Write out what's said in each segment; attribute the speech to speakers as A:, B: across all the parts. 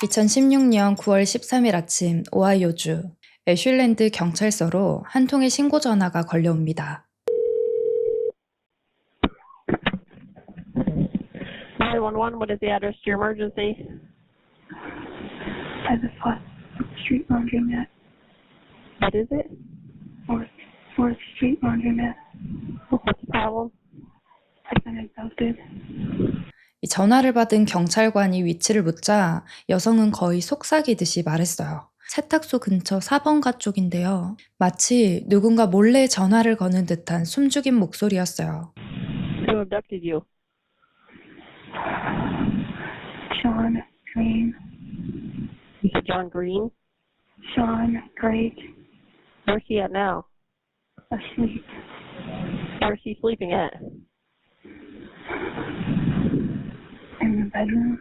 A: 2016년 9월 13일 아침 오하이오주 애슐랜드 경찰서로 한 통의 신고 전화가 걸려옵니다.
B: 911, what is the address to your emergency?
C: 4th Street Laundromat.
B: What is it?
C: 4th Street Laundromat.
B: What's the problem?
C: I've been assaulted.
A: 이 전화를 받은 경찰관이 위치를 묻자 여성은 거의 속삭이듯이 말했어요. 세탁소 근처 4번가 쪽인데요. 마치 누군가 몰래 전화를 거는 듯한 숨죽인 목소리였어요.
B: Who abducted you?
C: Sean Green.
B: You said John Green?
C: Sean Great.
B: Where's he at now?
C: Asleep.
B: Where's he sleeping at?
C: In the bedroom.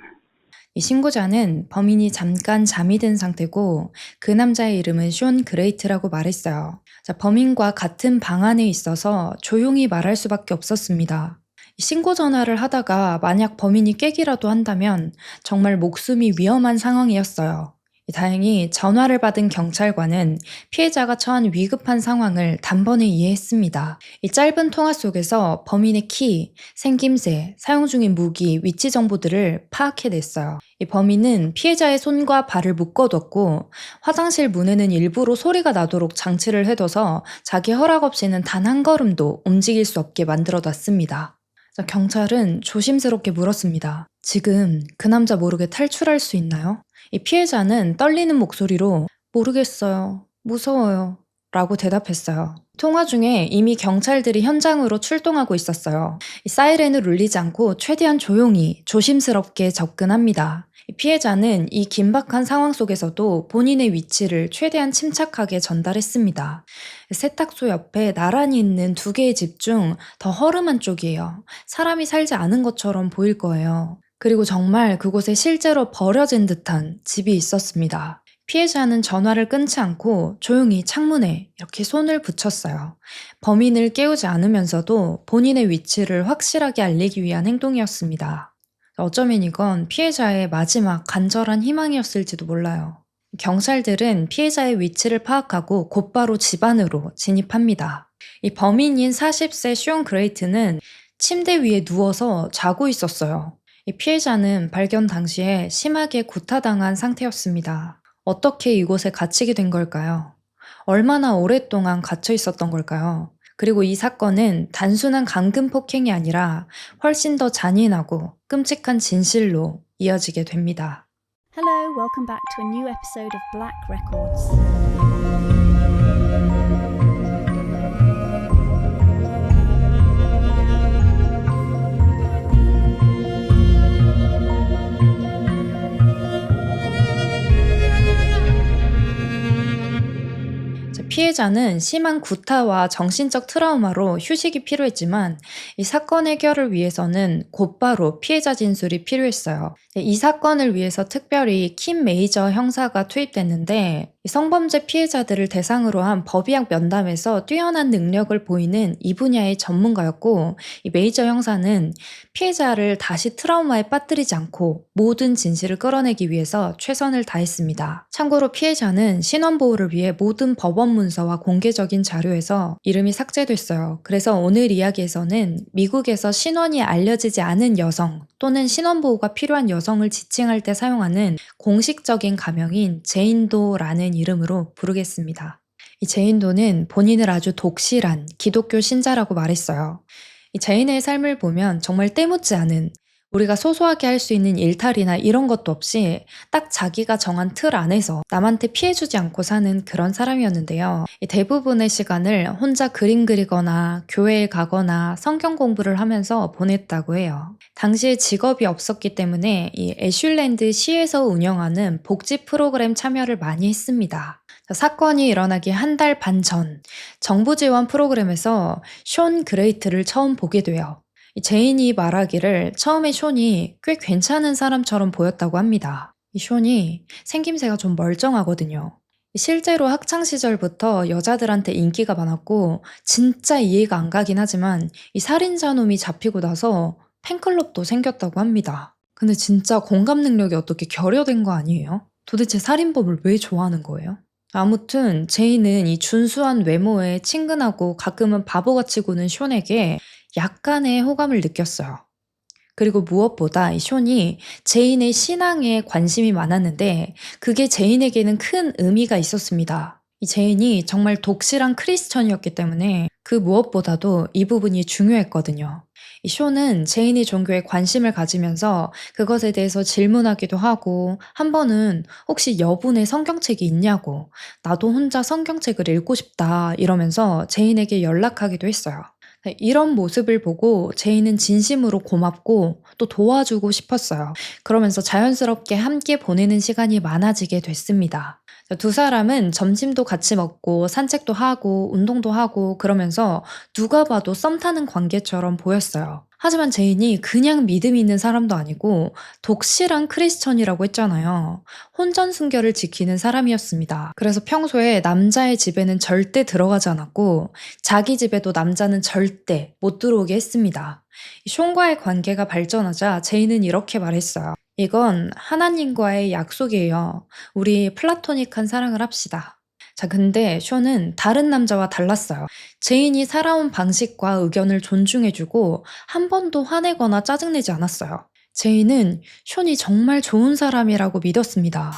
A: 이 신고자는 범인이 잠깐 잠이 든 상태고 그 남자의 이름은 숀 그레이트라고 말했어요. 범인과 같은 방 안에 있어서 조용히 말할 수밖에 없었습니다. 신고 전화를 하다가 만약 범인이 깨기라도 한다면 정말 목숨이 위험한 상황이었어요. 다행히 전화를 받은 경찰관은 피해자가 처한 위급한 상황을 단번에 이해했습니다. 이 짧은 통화 속에서 범인의 키, 생김새, 사용 중인 무기, 위치 정보들을 파악해냈어요. 이 범인은 피해자의 손과 발을 묶어뒀고 화장실 문에는 일부러 소리가 나도록 장치를 해둬서 자기 허락 없이는 단 한 걸음도 움직일 수 없게 만들어놨습니다. 경찰은 조심스럽게 물었습니다. 지금 그 남자 모르게 탈출할 수 있나요? 이 피해자는 떨리는 목소리로 모르겠어요. 무서워요. 라고 대답했어요. 통화 중에 이미 경찰들이 현장으로 출동하고 있었어요. 이 사이렌을 울리지 않고 최대한 조용히 조심스럽게 접근합니다. 이 피해자는 이 긴박한 상황 속에서도 본인의 위치를 최대한 침착하게 전달했습니다. 세탁소 옆에 나란히 있는 두 개의 집 중 더 허름한 쪽이에요. 사람이 살지 않은 것처럼 보일 거예요. 그리고 정말 그곳에 실제로 버려진 듯한 집이 있었습니다. 피해자는 전화를 끊지 않고 조용히 창문에 이렇게 손을 붙였어요. 범인을 깨우지 않으면서도 본인의 위치를 확실하게 알리기 위한 행동이었습니다. 어쩌면 이건 피해자의 마지막 간절한 희망이었을지도 몰라요. 경찰들은 피해자의 위치를 파악하고 곧바로 집 안으로 진입합니다. 이 범인인 40세 숀 그레이트는 침대 위에 누워서 자고 있었어요. 이 피해자는 발견 당시에 심하게 구타당한 상태였습니다. 어떻게 이곳에 갇히게 된 걸까요? 얼마나 오랫동안 갇혀 있었던 걸까요? 그리고 이 사건은 단순한 감금 폭행이 아니라 훨씬 더 잔인하고 끔찍한 진실로 이어지게 됩니다.
D: Hello, welcome back to a new episode of Black Records.
A: 피해자는 심한 구타와 정신적 트라우마로 휴식이 필요했지만 이 사건 해결을 위해서는 곧바로 피해자 진술이 필요했어요. 이 사건을 위해서 특별히 킴 메이저 형사가 투입됐는데 성범죄 피해자들을 대상으로 한 법의학 면담에서 뛰어난 능력을 보이는 이 분야의 전문가였고 이 메이저 형사는 피해자를 다시 트라우마에 빠뜨리지 않고 모든 진실을 끌어내기 위해서 최선을 다했습니다. 참고로 피해자는 신원보호를 위해 모든 법원 문서와 공개적인 자료에서 이름이 삭제됐어요. 그래서 오늘 이야기에서는 미국에서 신원이 알려지지 않은 여성 또는 신원보호가 필요한 여성을 지칭할 때 사용하는 공식적인 가명인 제인도라는 이름으로 부르겠습니다. 이 제인도는 본인을 아주 독실한 기독교 신자라고 말했어요. 이 제인의 삶을 보면 정말 때묻지 않은 우리가 소소하게 할 수 있는 일탈이나 이런 것도 없이 딱 자기가 정한 틀 안에서 남한테 피해주지 않고 사는 그런 사람이었는데요. 대부분의 시간을 혼자 그림 그리거나 교회에 가거나 성경 공부를 하면서 보냈다고 해요. 당시에 직업이 없었기 때문에 이 애슐랜드 시에서 운영하는 복지 프로그램 참여를 많이 했습니다. 사건이 일어나기 한 달 반 전 정부 지원 프로그램에서 숀 그레이트를 처음 보게 돼요. 제인이 말하기를 처음에 숀이 꽤 괜찮은 사람처럼 보였다고 합니다. 이 숀이 생김새가 좀 멀쩡하거든요. 실제로 학창시절부터 여자들한테 인기가 많았고 진짜 이해가 안 가긴 하지만 이 살인자 놈이 잡히고 나서 팬클럽도 생겼다고 합니다. 근데 진짜 공감 능력이 어떻게 결여된 거 아니에요? 도대체 살인범을 왜 좋아하는 거예요? 아무튼 제이는 이 준수한 외모에 친근하고 가끔은 바보같이 구는 숀에게 약간의 호감을 느꼈어요. 그리고 무엇보다 이 숀이 제인의 신앙에 관심이 많았는데 그게 제인에게는 큰 의미가 있었습니다. 이 제인이 정말 독실한 크리스천이었기 때문에 그 무엇보다도 이 부분이 중요했거든요. 이 숀은 제인이 종교에 관심을 가지면서 그것에 대해서 질문하기도 하고 한 번은 혹시 여분의 성경책이 있냐고 나도 혼자 성경책을 읽고 싶다 이러면서 제인에게 연락하기도 했어요. 이런 모습을 보고 제인은 진심으로 고맙고 또 도와주고 싶었어요. 그러면서 자연스럽게 함께 보내는 시간이 많아지게 됐습니다. 두 사람은 점심도 같이 먹고 산책도 하고 운동도 하고 그러면서 누가 봐도 썸 타는 관계처럼 보였어요. 하지만 제인이 그냥 믿음이 있는 사람도 아니고 독실한 크리스천이라고 했잖아요. 혼전순결을 지키는 사람이었습니다. 그래서 평소에 남자의 집에는 절대 들어가지 않았고 자기 집에도 남자는 절대 못 들어오게 했습니다. 숀과의 관계가 발전하자 제인은 이렇게 말했어요. 이건 하나님과의 약속이에요. 우리 플라토닉한 사랑을 합시다. 자, 근데 숀은 다른 남자와 달랐어요. 제인이 살아온 방식과 의견을 존중해주고 한 번도 화내거나 짜증내지 않았어요. 제인은 숀이 정말 좋은 사람이라고 믿었습니다.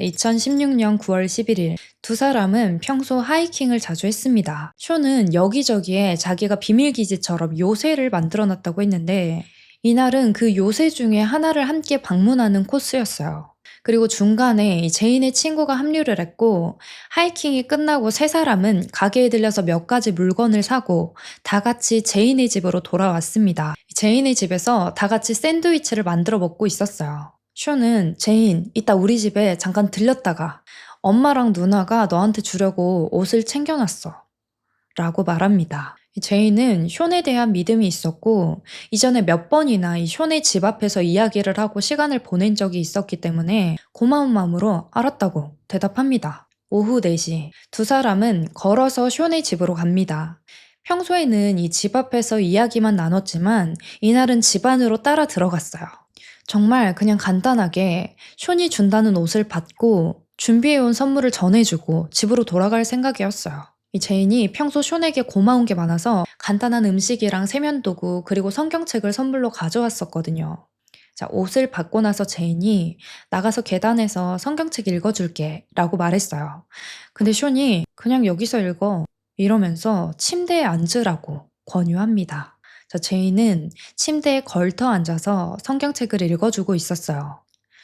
A: 2016년 9월 11일 두 사람은 평소 하이킹을 자주 했습니다. 숀은 여기저기에 자기가 비밀기지처럼 요새를 만들어놨다고 했는데 이날은 그 요새 중에 하나를 함께 방문하는 코스였어요. 그리고 중간에 이 제인의 친구가 합류를 했고 하이킹이 끝나고 세 사람은 가게에 들려서 몇 가지 물건을 사고 다 같이 제인의 집으로 돌아왔습니다. 제인의 집에서 다 같이 샌드위치를 만들어 먹고 있었어요. 숀은 제인, 이따 우리 집에 잠깐 들렸다가 엄마랑 누나가 너한테 주려고 옷을 챙겨놨어 라고 말합니다. 제인은 숀에 대한 믿음이 있었고 이전에 몇 번이나 이 숀의 집 앞에서 이야기를 하고 시간을 보낸 적이 있었기 때문에 고마운 마음으로 알았다고 대답합니다. 오후 4시 두 사람은 걸어서 숀의 집으로 갑니다. 평소에는 이 집 앞에서 이야기만 나눴지만 이날은 집 안으로 따라 들어갔어요. 정말 그냥 간단하게 숀이 준다는 옷을 받고 준비해온 선물을 전해주고 집으로 돌아갈 생각이었어요. 이 제인이 평소 숀에게 고마운 게 많아서 간단한 음식이랑 세면도구 그리고 성경책을 선물로 가져왔었거든요. 자, 옷을 받고 나서 제인이 나가서 계단에서 성경책 읽어줄게 라고 말했어요. 근데 숀이 그냥 여기서 읽어 이러면서 침대에 앉으라고 권유합니다. 자, 제인은 침대에 걸터 앉아서 성경책을 읽어주고 있었어요.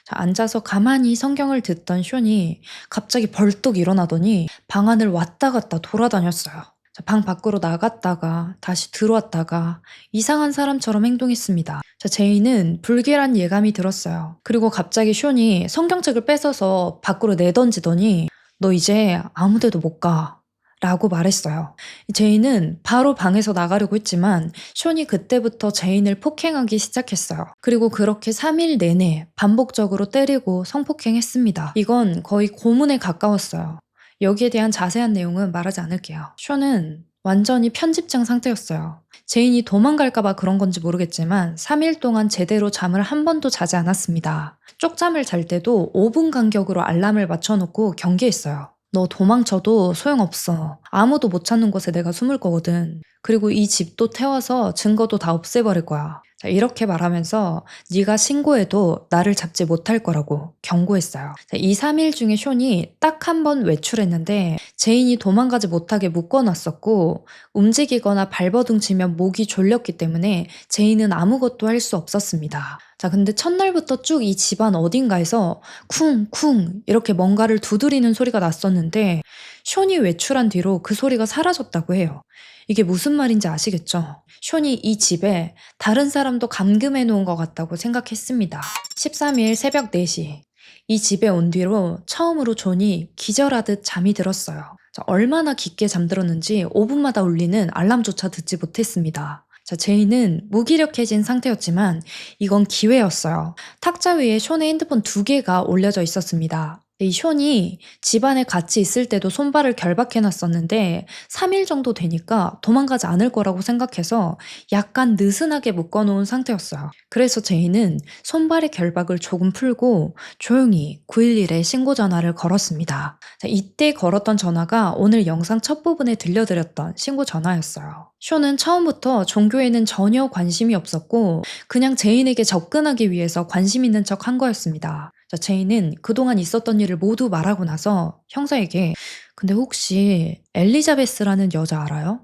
A: 자, 앉아서 가만히 성경을 듣던 숀이 갑자기 벌떡 일어나더니 방 안을 왔다 갔다 돌아다녔어요. 자, 방 밖으로 나갔다가 다시 들어왔다가 이상한 사람처럼 행동했습니다. 자, 제인은 불길한 예감이 들었어요. 그리고 갑자기 숀이 성경책을 뺏어서 밖으로 내던지더니 너 이제 아무 데도 못 가. 라고 말했어요. 제인은 바로 방에서 나가려고 했지만 숀이 그때부터 제인을 폭행하기 시작했어요. 그리고 그렇게 3일 내내 반복적으로 때리고 성폭행했습니다. 이건 거의 고문에 가까웠어요. 여기에 대한 자세한 내용은 말하지 않을게요. 숀은 완전히 편집장 상태였어요. 제인이 도망갈까봐 그런 건지 모르겠지만 3일 동안 제대로 잠을 한 번도 자지 않았습니다. 쪽잠을 잘 때도 5분 간격으로 알람을 맞춰놓고 경계했어요. 너 도망쳐도 소용없어. 아무도 못 찾는 곳에 내가 숨을 거거든. 그리고 이 집도 태워서 증거도 다 없애버릴 거야. 자, 이렇게 말하면서 네가 신고해도 나를 잡지 못할 거라고 경고했어요. 자, 이 3일 중에 숀이 딱 한 번 외출했는데 제인이 도망가지 못하게 묶어놨었고 움직이거나 발버둥치면 목이 졸렸기 때문에 제인은 아무것도 할 수 없었습니다. 자, 근데 첫날부터 쭉 이 집안 어딘가에서 쿵쿵 이렇게 뭔가를 두드리는 소리가 났었는데 숀이 외출한 뒤로 그 소리가 사라졌다고 해요. 이게 무슨 말인지 아시겠죠? 숀이 이 집에 다른 사람도 감금해 놓은 것 같다고 생각했습니다. 13일 새벽 4시 이 집에 온 뒤로 처음으로 존이 기절하듯 잠이 들었어요. 자, 얼마나 깊게 잠들었는지 5분마다 울리는 알람조차 듣지 못했습니다. 자, 제인은 무기력해진 상태였지만 이건 기회였어요. 탁자 위에 숀의 핸드폰 2개가 올려져 있었습니다. 이 숀이 집안에 같이 있을 때도 손발을 결박해놨었는데 3일 정도 되니까 도망가지 않을 거라고 생각해서 약간 느슨하게 묶어놓은 상태였어요. 그래서 제이는 손발의 결박을 조금 풀고 조용히 911에 신고 전화를 걸었습니다. 자, 이때 걸었던 전화가 오늘 영상 첫 부분에 들려드렸던 신고 전화였어요. 숀은 처음부터 종교에는 전혀 관심이 없었고 그냥 제인에게 접근하기 위해서 관심 있는 척 한 거였습니다. 자, 제인은 그동안 있었던 일을 모두 말하고 나서 형사에게 근데 혹시 엘리자베스라는 여자 알아요?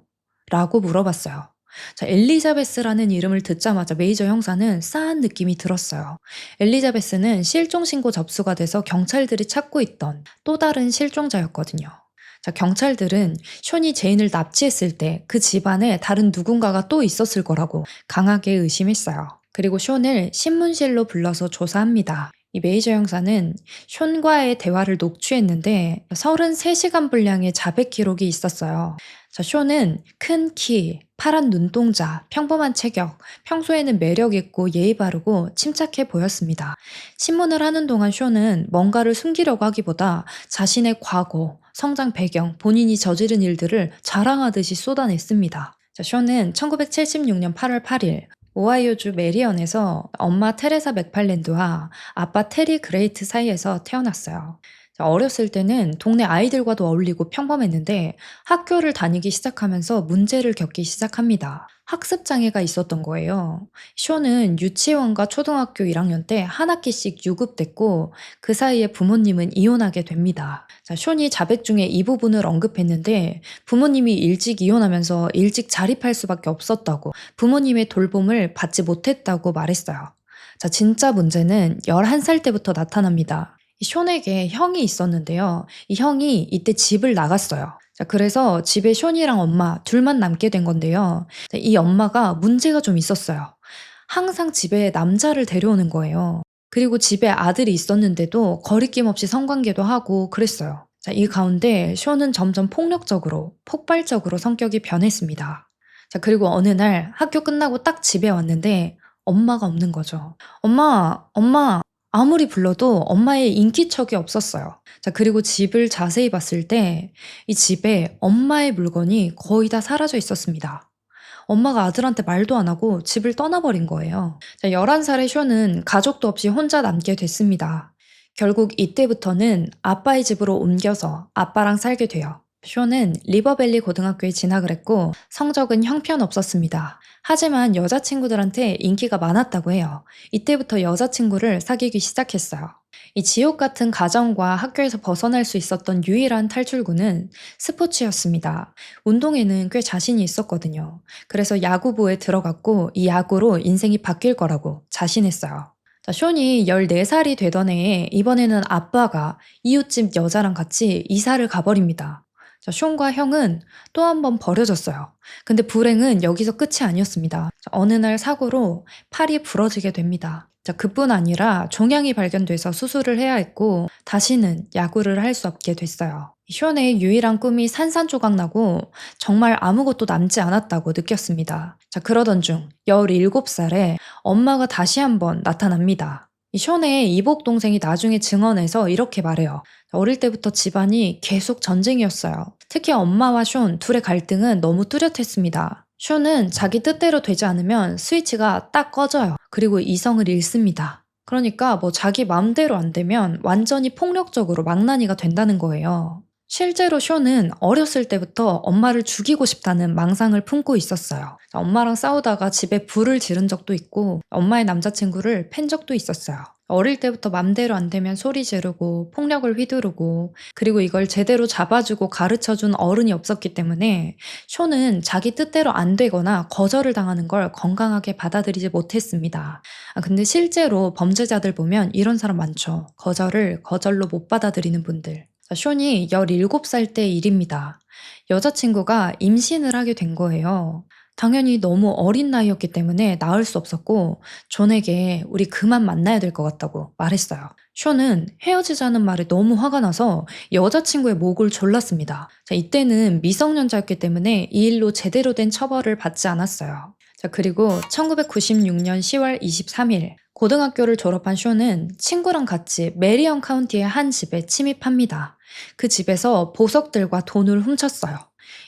A: 라고 물어봤어요. 자, 엘리자베스라는 이름을 듣자마자 메이저 형사는 싸한 느낌이 들었어요. 엘리자베스는 실종 신고 접수가 돼서 경찰들이 찾고 있던 또 다른 실종자였거든요. 자, 경찰들은 숀이 제인을 납치했을 때 그 집안에 다른 누군가가 또 있었을 거라고 강하게 의심했어요. 그리고 숀을 신문실로 불러서 조사합니다. 이 메이저 형사는 숀과의 대화를 녹취했는데 33시간 분량의 자백 기록이 있었어요. 자, 숀은 큰 키, 파란 눈동자, 평범한 체격, 평소에는 매력 있고 예의 바르고 침착해 보였습니다. 신문을 하는 동안 숀은 뭔가를 숨기려고 하기보다 자신의 과거, 성장 배경, 본인이 저지른 일들을 자랑하듯이 쏟아냈습니다. 자, 숀은 1976년 8월 8일 오하이오주 메리언에서 엄마 테레사 맥팔랜드와 아빠 테리 그레이트 사이에서 태어났어요. 어렸을 때는 동네 아이들과도 어울리고 평범했는데 학교를 다니기 시작하면서 문제를 겪기 시작합니다. 학습 장애가 있었던 거예요. 숀은 유치원과 초등학교 1학년 때 한 학기씩 유급됐고 그 사이에 부모님은 이혼하게 됩니다. 자, 숀이 자백 중에 이 부분을 언급했는데 부모님이 일찍 이혼하면서 일찍 자립할 수밖에 없었다고 부모님의 돌봄을 받지 못했다고 말했어요. 자, 진짜 문제는 11살 때부터 나타납니다. 이 숀에게 형이 있었는데요. 이 형이 이때 집을 나갔어요. 자, 그래서 집에 숀이랑 엄마 둘만 남게 된 건데요. 자, 이 엄마가 문제가 좀 있었어요. 항상 집에 남자를 데려오는 거예요. 그리고 집에 아들이 있었는데도 거리낌 없이 성관계도 하고 그랬어요. 자, 이 가운데 숀은 점점 폭력적으로, 폭발적으로 성격이 변했습니다. 자, 그리고 어느 날 학교 끝나고 딱 집에 왔는데 엄마가 없는 거죠. 엄마, 엄마. 아무리 불러도 엄마의 인기척이 없었어요. 자, 그리고 집을 자세히 봤을 때 이 집에 엄마의 물건이 거의 다 사라져 있었습니다. 엄마가 아들한테 말도 안 하고 집을 떠나버린 거예요. 자, 11살의 숀은 가족도 없이 혼자 남게 됐습니다. 결국 이때부터는 아빠의 집으로 옮겨서 아빠랑 살게 돼요. 숀은 리버밸리 고등학교에 진학을 했고 성적은 형편없었습니다. 하지만 여자친구들한테 인기가 많았다고 해요. 이때부터 여자친구를 사귀기 시작했어요. 이 지옥 같은 가정과 학교에서 벗어날 수 있었던 유일한 탈출구는 스포츠였습니다. 운동에는 꽤 자신이 있었거든요. 그래서 야구부에 들어갔고 이 야구로 인생이 바뀔 거라고 자신했어요. 자, 숀이 14살이 되던 해에 이번에는 아빠가 이웃집 여자랑 같이 이사를 가버립니다. 자, 숀과 형은 또 한 번 버려졌어요. 근데 불행은 여기서 끝이 아니었습니다. 자, 어느 날 사고로 팔이 부러지게 됩니다. 자, 그뿐 아니라 종양이 발견돼서 수술을 해야 했고 다시는 야구를 할 수 없게 됐어요. 숀의 유일한 꿈이 산산조각 나고 정말 아무것도 남지 않았다고 느꼈습니다. 자, 그러던 중 17살에 엄마가 다시 한번 나타납니다. 이 숀의 이복 동생이 나중에 증언해서 이렇게 말해요. 어릴 때부터 집안이 계속 전쟁이었어요. 특히 엄마와 숀 둘의 갈등은 너무 뚜렷했습니다. 숀은 자기 뜻대로 되지 않으면 스위치가 딱 꺼져요. 그리고 이성을 잃습니다. 그러니까 뭐 자기 마음대로 안 되면 완전히 폭력적으로 망나니가 된다는 거예요. 실제로 숀은 어렸을 때부터 엄마를 죽이고 싶다는 망상을 품고 있었어요. 엄마랑 싸우다가 집에 불을 지른 적도 있고 엄마의 남자친구를 팬 적도 있었어요. 어릴 때부터 맘대로 안 되면 소리 지르고 폭력을 휘두르고 그리고 이걸 제대로 잡아주고 가르쳐준 어른이 없었기 때문에 숀은 자기 뜻대로 안 되거나 거절을 당하는 걸 건강하게 받아들이지 못했습니다. 근데 실제로 범죄자들 보면 이런 사람 많죠. 거절을 거절로 못 받아들이는 분들. 숀이 17살 때 일입니다. 여자친구가 임신을 하게 된 거예요. 당연히 너무 어린 나이였기 때문에 낳을 수 없었고 존에게 우리 그만 만나야 될 것 같다고 말했어요. 숀은 헤어지자는 말에 너무 화가 나서 여자친구의 목을 졸랐습니다. 자, 이때는 미성년자였기 때문에 이 일로 제대로 된 처벌을 받지 않았어요. 자, 그리고 1996년 10월 23일 고등학교를 졸업한 쇼는 친구랑 같이 메리언 카운티의 한 집에 침입합니다. 그 집에서 보석들과 돈을 훔쳤어요.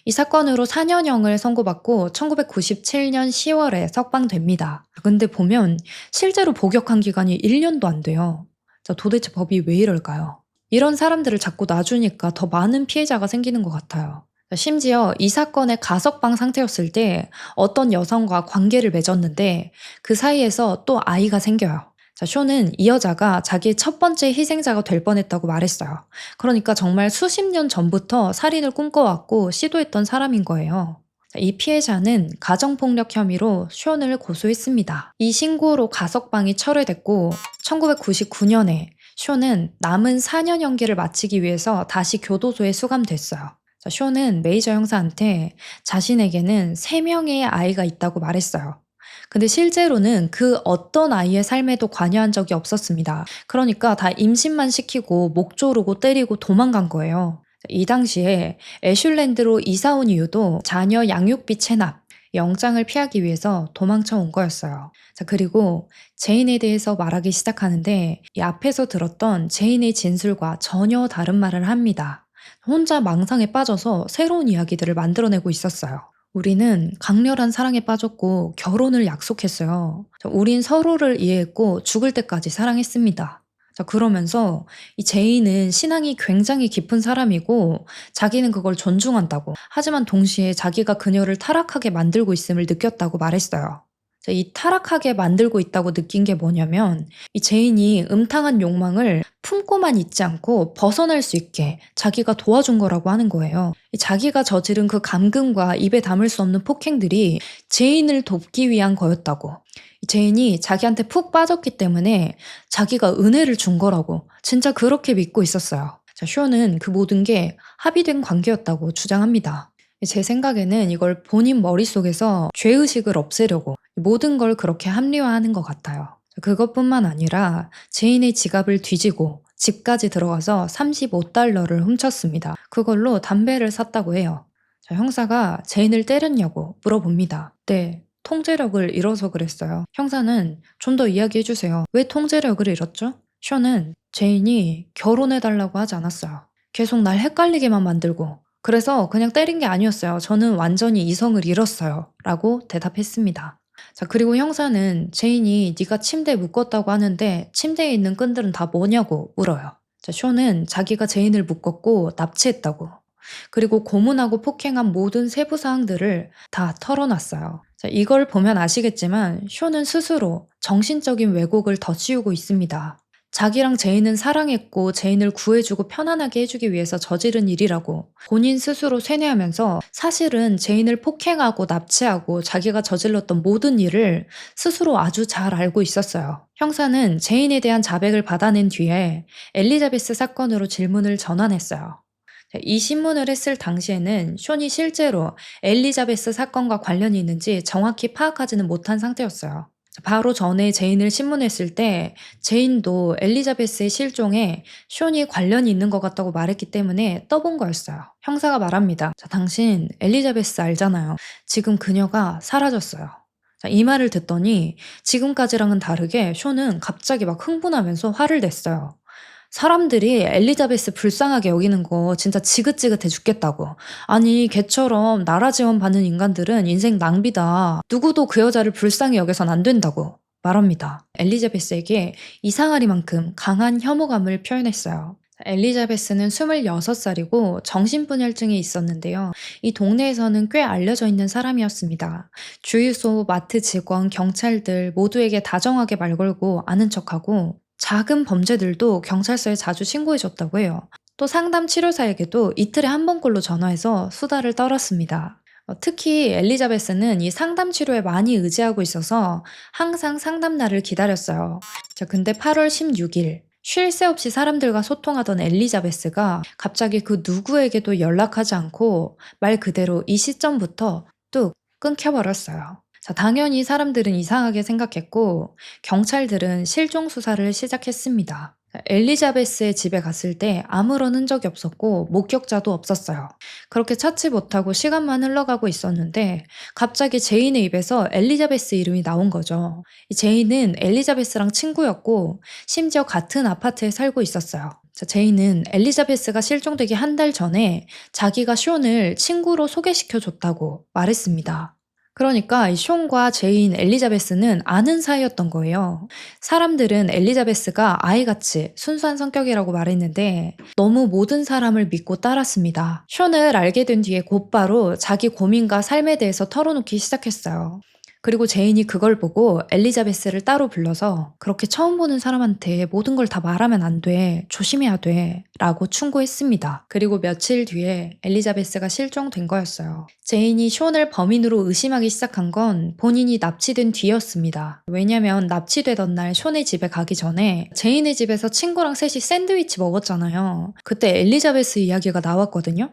A: 이 사건으로 4년형을 선고받고 1997년 10월에 석방됩니다. 근데 보면 실제로 복역한 기간이 1년도 안 돼요. 자, 도대체 법이 왜 이럴까요? 이런 사람들을 자꾸 놔주니까 더 많은 피해자가 생기는 것 같아요. 심지어 이 사건의 가석방 상태였을 때 어떤 여성과 관계를 맺었는데 그 사이에서 또 아이가 생겨요. 자, 쇼는 이 여자가 자기의 첫 번째 희생자가 될 뻔했다고 말했어요. 그러니까 정말 수십 년 전부터 살인을 꿈꿔왔고 시도했던 사람인 거예요. 자, 이 피해자는 가정폭력 혐의로 쇼를 고소했습니다. 이 신고로 가석방이 철회됐고 1999년에 쇼는 남은 4년 형기를 마치기 위해서 다시 교도소에 수감됐어요. 자, 쇼는 메이저 형사한테 자신에게는 3명의 아이가 있다고 말했어요. 근데 실제로는 그 어떤 아이의 삶에도 관여한 적이 없었습니다. 그러니까 다 임신만 시키고 목 조르고 때리고 도망간 거예요. 이 당시에 애슐랜드로 이사 온 이유도 자녀 양육비 체납, 영장을 피하기 위해서 도망쳐 온 거였어요. 자, 그리고 제인에 대해서 말하기 시작하는데 이 앞에서 들었던 제인의 진술과 전혀 다른 말을 합니다. 혼자 망상에 빠져서 새로운 이야기들을 만들어내고 있었어요. 우리는 강렬한 사랑에 빠졌고 결혼을 약속했어요. 우린 서로를 이해했고 죽을 때까지 사랑했습니다. 자, 그러면서 이 제인은 신앙이 굉장히 깊은 사람이고 자기는 그걸 존중한다고, 하지만 동시에 자기가 그녀를 타락하게 만들고 있음을 느꼈다고 말했어요. 자, 이 타락하게 만들고 있다고 느낀 게 뭐냐면 이 제인이 음탕한 욕망을 품고만 있지 않고 벗어날 수 있게 자기가 도와준 거라고 하는 거예요. 이 자기가 저지른 그 감금과 입에 담을 수 없는 폭행들이 제인을 돕기 위한 거였다고. 이 제인이 자기한테 푹 빠졌기 때문에 자기가 은혜를 준 거라고 진짜 그렇게 믿고 있었어요. 자, 쇼는 그 모든 게 합의된 관계였다고 주장합니다. 제 생각에는 이걸 본인 머릿속에서 죄의식을 없애려고 모든 걸 그렇게 합리화하는 것 같아요. 그것뿐만 아니라 제인의 지갑을 뒤지고 집까지 들어가서 $35를 훔쳤습니다. 그걸로 담배를 샀다고 해요. 자, 형사가 제인을 때렸냐고 물어봅니다. 네, 통제력을 잃어서 그랬어요. 형사는 좀 더 이야기해주세요. 왜 통제력을 잃었죠? 쇼는 제인이 결혼해달라고 하지 않았어요. 계속 날 헷갈리게만 만들고, 그래서 그냥 때린 게 아니었어요. 저는 완전히 이성을 잃었어요. 라고 대답했습니다. 자, 그리고 형사는 제인이 네가 침대에 묶었다고 하는데 침대에 있는 끈들은 다 뭐냐고 물어요. 자, 쇼는 자기가 제인을 묶었고 납치했다고, 그리고 고문하고 폭행한 모든 세부 사항들을 다 털어놨어요. 자, 이걸 보면 아시겠지만 쇼는 스스로 정신적인 왜곡을 덧씌우고 있습니다. 자기랑 제인은 사랑했고 제인을 구해주고 편안하게 해주기 위해서 저지른 일이라고 본인 스스로 쇠뇌하면서 사실은 제인을 폭행하고 납치하고 자기가 저질렀던 모든 일을 스스로 아주 잘 알고 있었어요. 형사는 제인에 대한 자백을 받아낸 뒤에 엘리자베스 사건으로 질문을 전환했어요. 이 신문을 했을 당시에는 쇼니 실제로 엘리자베스 사건과 관련이 있는지 정확히 파악하지는 못한 상태였어요. 바로 전에 제인을 신문했을 때 제인도 엘리자베스의 실종에 쇼니 관련이 있는 것 같다고 말했기 때문에 떠본 거였어요. 형사가 말합니다. 자, 당신 엘리자베스 알잖아요. 지금 그녀가 사라졌어요. 자, 이 말을 듣더니 지금까지랑은 다르게 쇼는 갑자기 막 흥분하면서 화를 냈어요. 사람들이 엘리자베스 불쌍하게 여기는 거 진짜 지긋지긋해 죽겠다고. 아니, 걔처럼 나라 지원 받는 인간들은 인생 낭비다. 누구도 그 여자를 불쌍히 여겨선 안 된다고 말합니다. 엘리자베스에게 이상하리만큼 강한 혐오감을 표현했어요. 엘리자베스는 26살이고 정신분열증이 있었는데요. 이 동네에서는 꽤 알려져 있는 사람이었습니다. 주유소, 마트 직원, 경찰들 모두에게 다정하게 말 걸고 아는 척하고 작은 범죄들도 경찰서에 자주 신고해줬다고 해요. 또 상담 치료사에게도 이틀에 한 번꼴로 전화해서 수다를 떨었습니다. 특히 엘리자베스는 이 상담 치료에 많이 의지하고 있어서 항상 상담날을 기다렸어요. 자, 근데 8월 16일 쉴 새 없이 사람들과 소통하던 엘리자베스가 갑자기 그 누구에게도 연락하지 않고 말 그대로 이 시점부터 뚝 끊겨버렸어요. 자, 당연히 사람들은 이상하게 생각했고 경찰들은 실종 수사를 시작했습니다. 엘리자베스의 집에 갔을 때 아무런 흔적이 없었고 목격자도 없었어요. 그렇게 찾지 못하고 시간만 흘러가고 있었는데 갑자기 제인의 입에서 엘리자베스 이름이 나온 거죠. 이 제인은 엘리자베스랑 친구였고 심지어 같은 아파트에 살고 있었어요. 제인은 엘리자베스가 실종되기 한 달 전에 자기가 숀을 친구로 소개시켜줬다고 말했습니다. 그러니까 이 숀과 제인, 엘리자베스는 아는 사이였던 거예요. 사람들은 엘리자베스가 아이같이 순수한 성격이라고 말했는데 너무 모든 사람을 믿고 따랐습니다. 숀을 알게 된 뒤에 곧바로 자기 고민과 삶에 대해서 털어놓기 시작했어요. 그리고 제인이 그걸 보고 엘리자베스를 따로 불러서 그렇게 처음 보는 사람한테 모든 걸 다 말하면 안 돼. 조심해야 돼. 라고 충고했습니다. 그리고 며칠 뒤에 엘리자베스가 실종된 거였어요. 제인이 숀을 범인으로 의심하기 시작한 건 본인이 납치된 뒤였습니다. 왜냐면 납치되던 날 숀의 집에 가기 전에 제인의 집에서 친구랑 셋이 샌드위치 먹었잖아요. 그때 엘리자베스 이야기가 나왔거든요.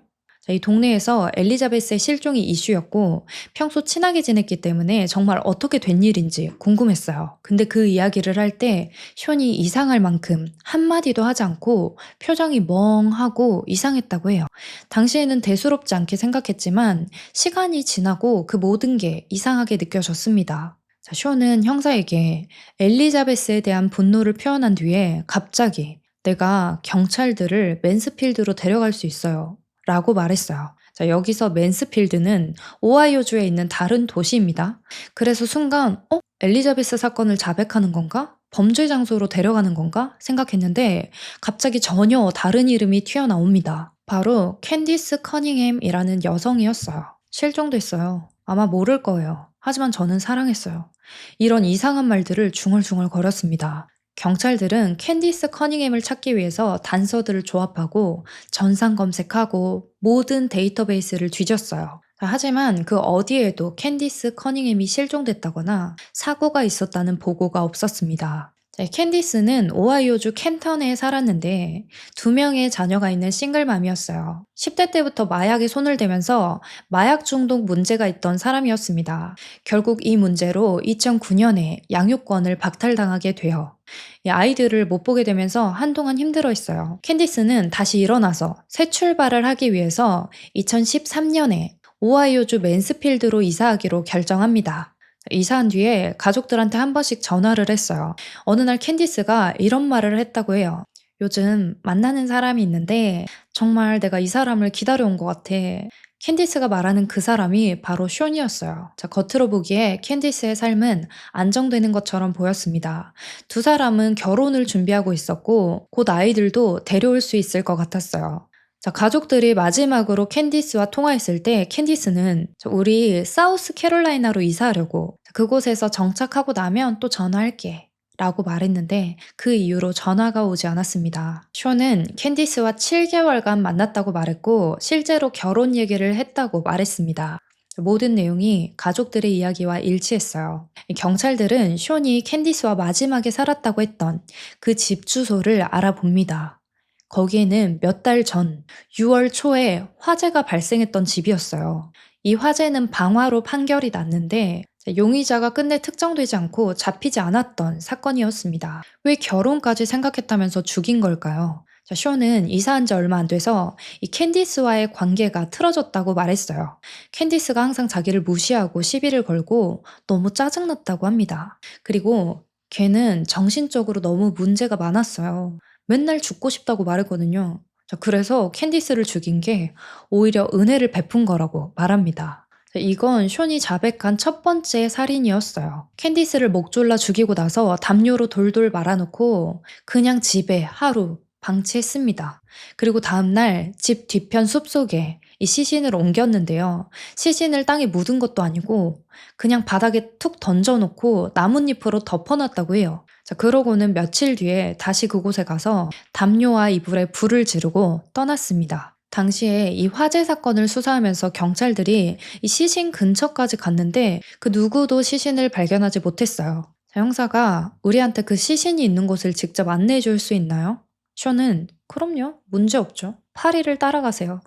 A: 이 동네에서 엘리자베스의 실종이 이슈였고 평소 친하게 지냈기 때문에 정말 어떻게 된 일인지 궁금했어요. 근데 그 이야기를 할 때 숀이 이상할 만큼 한마디도 하지 않고 표정이 멍하고 이상했다고 해요. 당시에는 대수롭지 않게 생각했지만 시간이 지나고 그 모든 게 이상하게 느껴졌습니다. 숀은 형사에게 엘리자베스에 대한 분노를 표현한 뒤에 갑자기 내가 경찰들을 맨스필드로 데려갈 수 있어요. 라고 말했어요. 여기서 맨스필드는 오하이오주에 있는 다른 도시입니다. 그래서 순간 엘리자베스 사건을 자백하는 건가? 범죄 장소로 데려가는 건가? 생각했는데 갑자기 전혀 다른 이름이 튀어나옵니다. 바로 캔디스 커닝햄이라는 여성이었어요. 실종됐어요. 아마 모를 거예요. 하지만 저는 사랑했어요. 이런 이상한 말들을 중얼중얼 거렸습니다. 경찰들은 캔디스 커닝햄을 찾기 위해서 단서들을 조합하고 전산 검색하고 모든 데이터베이스를 뒤졌어요. 하지만 그 어디에도 캔디스 커닝햄이 실종됐다거나 사고가 있었다는 보고가 없었습니다. 캔디스는 오하이오주 켄턴에 살았는데 2명의 자녀가 있는 싱글맘이었어요. 10대 때부터 마약에 손을 대면서 마약 중독 문제가 있던 사람이었습니다. 결국 이 문제로 2009년에 양육권을 박탈당하게 돼요. 아이들을 못 보게 되면서 한동안 힘들어했어요. 캔디스는 다시 일어나서 새 출발을 하기 위해서 2013년에 오하이오주 맨스필드로 이사하기로 결정합니다. 이사한 뒤에 가족들한테 한 번씩 전화를 했어요. 어느 날 캔디스가 이런 말을 했다고 해요. 요즘 만나는 사람이 있는데 정말 내가 이 사람을 기다려온 것 같아. 캔디스가 말하는 그 사람이 바로 숀이었어요. 겉으로 보기에 캔디스의 삶은 안정되는 것처럼 보였습니다. 두 사람은 결혼을 준비하고 있었고 곧 아이들도 데려올 수 있을 것 같았어요. 가족들이 마지막으로 캔디스와 통화했을 때 캔디스는 우리 사우스 캐롤라이나로 이사하려고 그곳에서 정착하고 나면 또 전화할게 라고 말했는데 그 이후로 전화가 오지 않았습니다. 숀은 캔디스와 7개월간 만났다고 말했고 실제로 결혼 얘기를 했다고 말했습니다. 모든 내용이 가족들의 이야기와 일치했어요. 경찰들은 숀이 캔디스와 마지막에 살았다고 했던 그 집 주소를 알아봅니다. 거기에는 몇 달 전 6월 초에 화재가 발생했던 집이었어요. 이 화재는 방화로 판결이 났는데 용의자가 끝내 특정되지 않고 잡히지 않았던 사건이었습니다. 왜 결혼까지 생각했다면서 죽인 걸까요? 숀은 이사한 지 얼마 안 돼서 이 캔디스와의 관계가 틀어졌다고 말했어요. 캔디스가 항상 자기를 무시하고 시비를 걸고 너무 짜증났다고 합니다. 그리고 걔는 정신적으로 너무 문제가 많았어요. 맨날 죽고 싶다고 말했거든요. 그래서 캔디스를 죽인 게 오히려 은혜를 베푼 거라고 말합니다. 이건 숀이 자백한 첫 번째 살인이었어요. 캔디스를 목 졸라 죽이고 나서 담요로 돌돌 말아놓고 그냥 집에 하루 방치했습니다. 그리고 다음날 집 뒤편 숲속에 이 시신을 옮겼는데요. 시신을 땅에 묻은 것도 아니고 그냥 바닥에 툭 던져놓고 나뭇잎으로 덮어놨다고 해요. 그러고는 며칠 뒤에 다시 그곳에 가서 담요와 이불에 불을 지르고 떠났습니다. 당시에 이 화재 사건을 수사하면서 경찰들이 이 시신 근처까지 갔는데 그 누구도 시신을 발견하지 못했어요. 형사가 우리한테 그 시신이 있는 곳을 직접 안내해 줄 수 있나요? 숀은 그럼요. 문제 없죠. 파리를 따라가세요.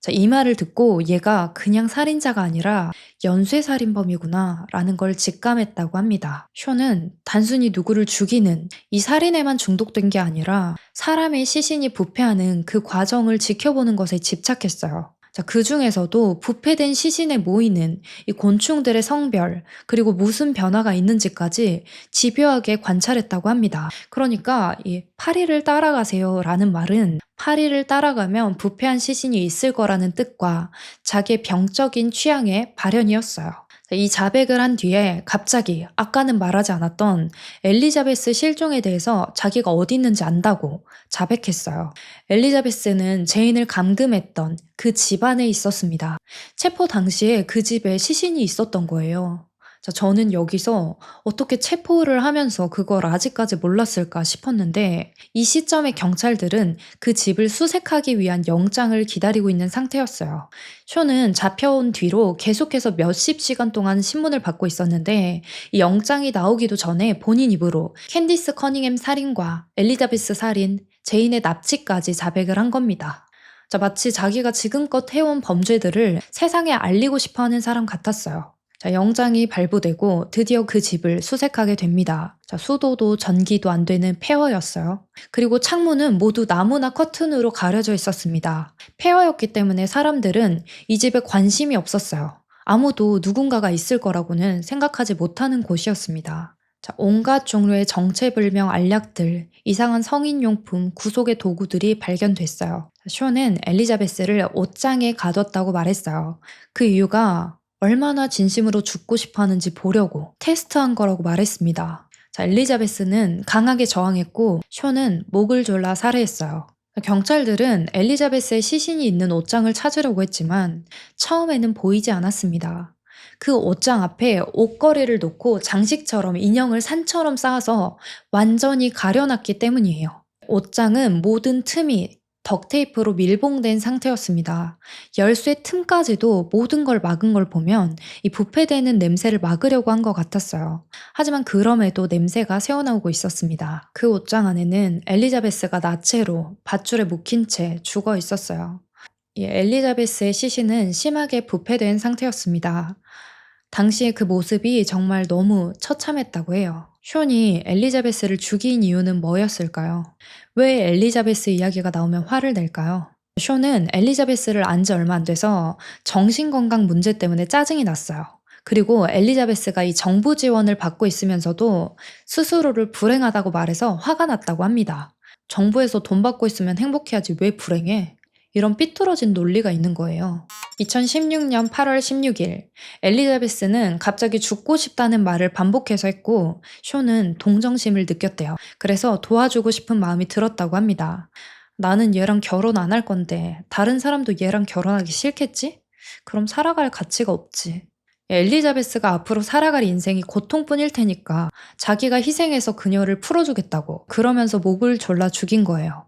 A: 자, 이 말을 듣고 얘가 그냥 살인자가 아니라 연쇄살인범이구나 라는 걸 직감했다고 합니다. 쇼는 단순히 누구를 죽이는 이 살인에만 중독된 게 아니라 사람의 시신이 부패하는 그 과정을 지켜보는 것에 집착했어요. 자, 그 중에서도 부패된 시신에 모이는 이 곤충들의 성별, 그리고 무슨 변화가 있는지까지 집요하게 관찰했다고 합니다. 그러니까 이 파리를 따라가세요 라는 말은 파리를 따라가면 부패한 시신이 있을 거라는 뜻과 자기의 병적인 취향의 발현이었어요. 이 자백을 한 뒤에 갑자기 아까는 말하지 않았던 엘리자베스 실종에 대해서 자기가 어디 있는지 안다고 자백했어요. 엘리자베스는 제인을 감금했던 그 집안에 있었습니다. 체포 당시에 그 집에 시신이 있었던 거예요. 자, 저는 여기서 어떻게 체포를 하면서 그걸 아직까지 몰랐을까 싶었는데 이 시점에 경찰들은 그 집을 수색하기 위한 영장을 기다리고 있는 상태였어요. 쇼는 잡혀온 뒤로 계속해서 몇십 시간 동안 신문을 받고 있었는데 이 영장이 나오기도 전에 본인 입으로 캔디스 커닝햄 살인과 엘리자베스 살인, 제인의 납치까지 자백을 한 겁니다. 자, 마치 자기가 지금껏 해온 범죄들을 세상에 알리고 싶어하는 사람 같았어요. 자, 영장이 발부되고 드디어 그 집을 수색하게 됩니다. 자, 수도도 전기도 안 되는 폐허였어요. 그리고 창문은 모두 나무나 커튼으로 가려져 있었습니다. 폐허였기 때문에 사람들은 이 집에 관심이 없었어요. 아무도 누군가가 있을 거라고는 생각하지 못하는 곳이었습니다. 자, 온갖 종류의 정체불명 알약들, 이상한 성인용품, 구속의 도구들이 발견됐어요. 쇼는 엘리자베스를 옷장에 가뒀다고 말했어요. 그 이유가 얼마나 진심으로 죽고 싶어 하는지 보려고 테스트한 거라고 말했습니다. 자, 엘리자베스는 강하게 저항했고 쇼는 목을 졸라 살해했어요. 경찰들은 엘리자베스의 시신이 있는 옷장을 찾으려고 했지만 처음에는 보이지 않았습니다. 그 옷장 앞에 옷걸이를 놓고 장식처럼 인형을 산처럼 쌓아서 완전히 가려놨기 때문이에요. 옷장은 모든 틈이 덕테이프로 밀봉된 상태였습니다. 열쇠 틈까지도 모든 걸 막은 걸 보면 이 부패되는 냄새를 막으려고 한 것 같았어요. 하지만 그럼에도 냄새가 새어나오고 있었습니다. 그 옷장 안에는 엘리자베스가 나체로 밧줄에 묶인 채 죽어 있었어요. 이 엘리자베스의 시신은 심하게 부패된 상태였습니다. 당시의 그 모습이 정말 너무 처참했다고 해요. 쇼니 엘리자베스를 죽인 이유는 뭐였을까요? 왜 엘리자베스 이야기가 나오면 화를 낼까요? 쇼는 엘리자베스를 안 지 얼마 안 돼서 정신건강 문제 때문에 짜증이 났어요. 그리고 엘리자베스가 이 정부 지원을 받고 있으면서도 스스로를 불행하다고 말해서 화가 났다고 합니다. 정부에서 돈 받고 있으면 행복해야지 왜 불행해? 이런 삐뚤어진 논리가 있는 거예요. 2016년 8월 16일 엘리자베스는 갑자기 죽고 싶다는 말을 반복해서 했고 쇼는 동정심을 느꼈대요. 그래서 도와주고 싶은 마음이 들었다고 합니다. 나는 얘랑 결혼 안 할 건데 다른 사람도 얘랑 결혼하기 싫겠지? 그럼 살아갈 가치가 없지. 엘리자베스가 앞으로 살아갈 인생이 고통뿐일 테니까 자기가 희생해서 그녀를 풀어주겠다고 그러면서 목을 졸라 죽인 거예요.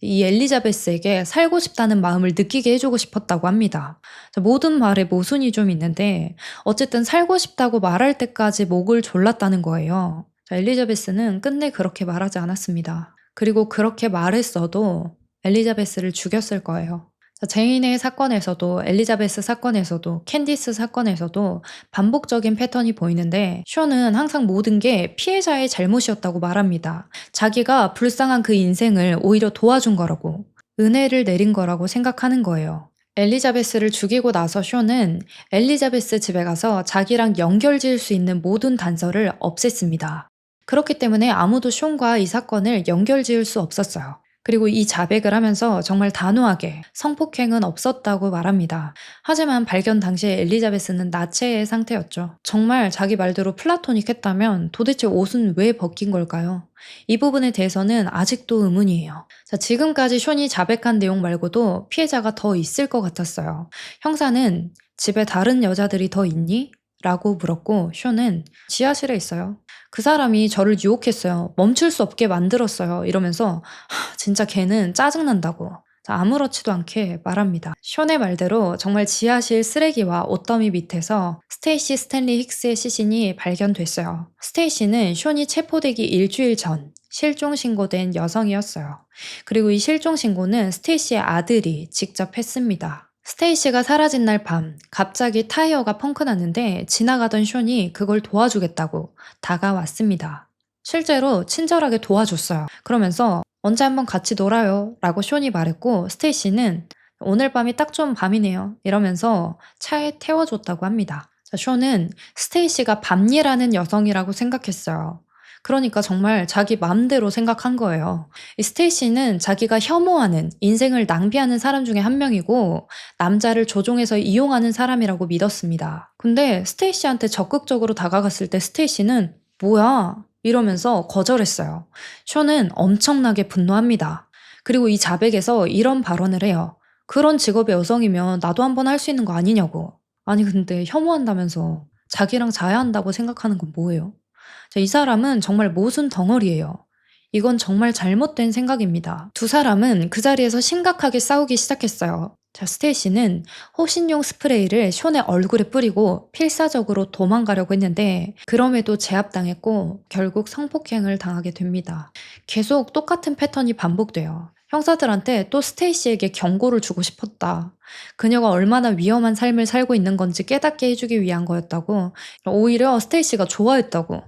A: 이 엘리자베스에게 살고 싶다는 마음을 느끼게 해주고 싶었다고 합니다. 모든 말에 모순이 좀 있는데 어쨌든 살고 싶다고 말할 때까지 목을 졸랐다는 거예요. 엘리자베스는 끝내 그렇게 말하지 않았습니다. 그리고 그렇게 말했어도 엘리자베스를 죽였을 거예요. 제인의 사건에서도 엘리자베스 사건에서도 캔디스 사건에서도 반복적인 패턴이 보이는데 쇼는 항상 모든 게 피해자의 잘못이었다고 말합니다. 자기가 불쌍한 그 인생을 오히려 도와준 거라고, 은혜를 내린 거라고 생각하는 거예요. 엘리자베스를 죽이고 나서 쇼는 엘리자베스 집에 가서 자기랑 연결 지을 수 있는 모든 단서를 없앴습니다. 그렇기 때문에 아무도 쇼과 이 사건을 연결 지을 수 없었어요. 그리고 이 자백을 하면서 정말 단호하게 성폭행은 없었다고 말합니다. 하지만 발견 당시에 엘리자베스는 나체의 상태였죠. 정말 자기 말대로 플라토닉했다면 도대체 옷은 왜 벗긴 걸까요? 이 부분에 대해서는 아직도 의문이에요. 자, 지금까지 쇼니 자백한 내용 말고도 피해자가 더 있을 것 같았어요. 형사는 집에 다른 여자들이 더 있니? 라고 물었고 쇼는 지하실에 있어요. 그 사람이 저를 유혹했어요. 멈출 수 없게 만들었어요. 이러면서 진짜 걔는 짜증난다고 아무렇지도 않게 말합니다. 쇼의 말대로 정말 지하실 쓰레기와 옷더미 밑에서 스테이시 스탠리 힉스의 시신이 발견됐어요. 스테이시는 쇼니 체포되기 일주일 전 실종 신고된 여성이었어요. 그리고 이 실종 신고는 스테이시의 아들이 직접 했습니다. 스테이시가 사라진 날 밤, 갑자기 타이어가 펑크 났는데 지나가던 숀이 그걸 도와주겠다고 다가왔습니다. 실제로 친절하게 도와줬어요. 그러면서 언제 한번 같이 놀아요 라고 숀이 말했고 스테이시는 오늘 밤이 딱 좋은 밤이네요 이러면서 차에 태워줬다고 합니다. 자, 숀은 스테이시가 밤일하는 여성이라고 생각했어요. 그러니까 정말 자기 맘대로 생각한 거예요. 이 스테이시는 자기가 혐오하는, 인생을 낭비하는 사람 중에 한 명이고 남자를 조종해서 이용하는 사람이라고 믿었습니다. 근데 스테이시한테 적극적으로 다가갔을 때 스테이시는 뭐야? 이러면서 거절했어요. 숀은 엄청나게 분노합니다. 그리고 이 자백에서 이런 발언을 해요. 그런 직업의 여성이면 나도 한번 할 수 있는 거 아니냐고. 아니 근데 혐오한다면서 자기랑 자야 한다고 생각하는 건 뭐예요? 자, 이 사람은 정말 모순 덩어리예요. 이건 정말 잘못된 생각입니다. 두 사람은 그 자리에서 심각하게 싸우기 시작했어요. 자, 스테이시는 호신용 스프레이를 숀의 얼굴에 뿌리고 필사적으로 도망가려고 했는데 그럼에도 제압당했고 결국 성폭행을 당하게 됩니다. 계속 똑같은 패턴이 반복돼요. 형사들한테 또 스테이시에게 경고를 주고 싶었다. 그녀가 얼마나 위험한 삶을 살고 있는 건지 깨닫게 해주기 위한 거였다고. 오히려 스테이시가 좋아했다고.